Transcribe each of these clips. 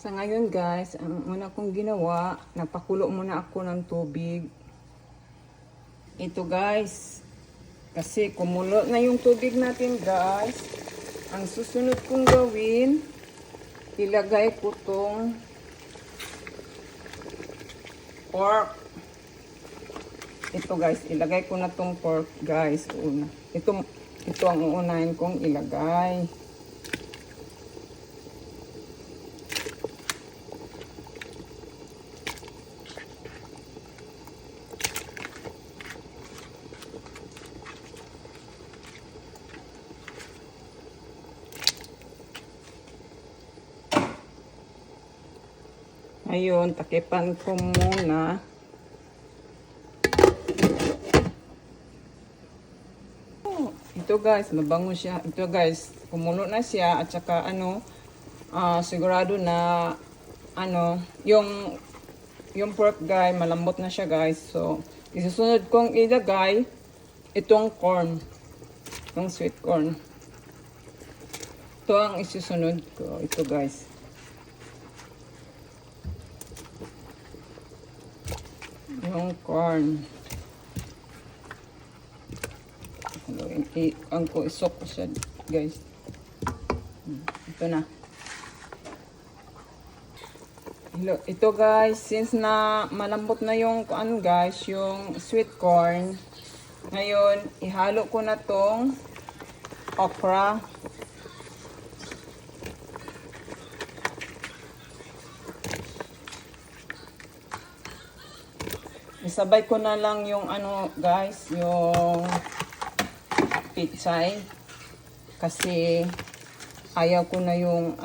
Sa ngayon guys, ang una kong ginawa, nagpakulo muna ako ng tubig. Ito guys, kasi kumulo na yung tubig natin guys. Ang susunod kong gawin, ilagay ko tong pork. Ito guys, ilagay ko na tong pork guys. Una. Ito ang uunahin kong ilagay. Ayun, takipan ko muna. Ito guys, mabango siya. Ito guys, kumulo na siya at saka sigurado na yung pork guys, malambot na siya guys. So, isusunod kong ilagay itong corn. Itong sweet corn. Ito ang isusunod ko. Ito guys. Yung corn. Ang ko isok ko siya guys. Ito na. Ito guys, since na malambot na yung guys, yung sweet corn. Ngayon, ihalo ko na tong okra. Isabay ko na lang yung guys, yung pichay. Kasi ayaw ko na yung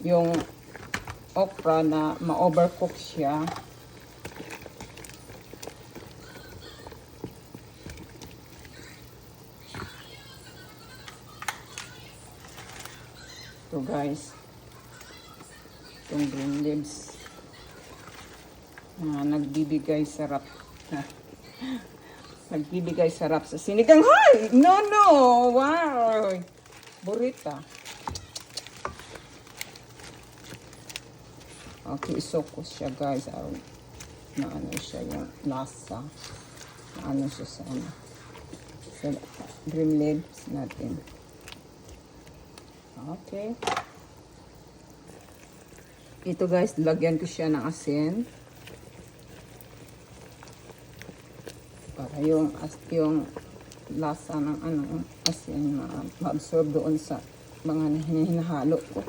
yung okra na ma-overcook siya. Ito guys. Itong green leaves. Nagbibigay sarap. Nagbibigay sarap sa sinigang. Hi! No! Wow! Burita. Okay, isok ko siya guys. Na siya yung lasa. Na siya sa green leaves natin. Okay. Ito guys, lagyan ko siya ng asin. Para yung lasa ng asin ma-absorb doon sa mga hinahalo ko.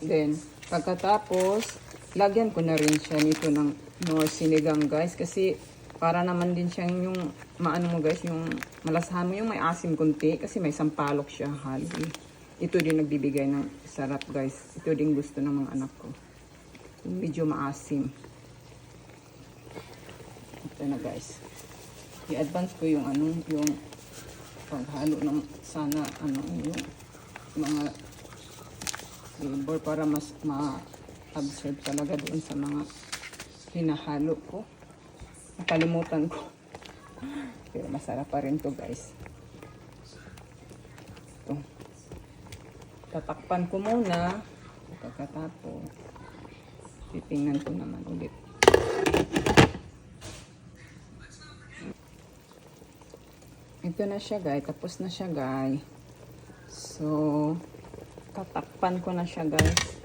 Then, pagkatapos, lagyan ko na rin siya nito ng sinigang guys. Kasi, para naman din siyang yung, guys, yung malasahan mo yung may asim kunti. Kasi may sampalok siya halo. Ito din nagbibigay ng sarap guys. Ito din gusto ng mga anak ko. Yung medyo maasim. Ito na guys. I-advance ko yung yung paghalo ng sana yung mga flavor para mas ma-absorb talaga doon sa mga hinahalo ko. Nakalimutan ko. Pero masarap pa rin to guys. Ito. Tatakpan ko muna. Pagkatapos, titingnan ko naman ulit. Ito na siya guys. Tapos na siya guys. So, tatakpan ko na siya guys.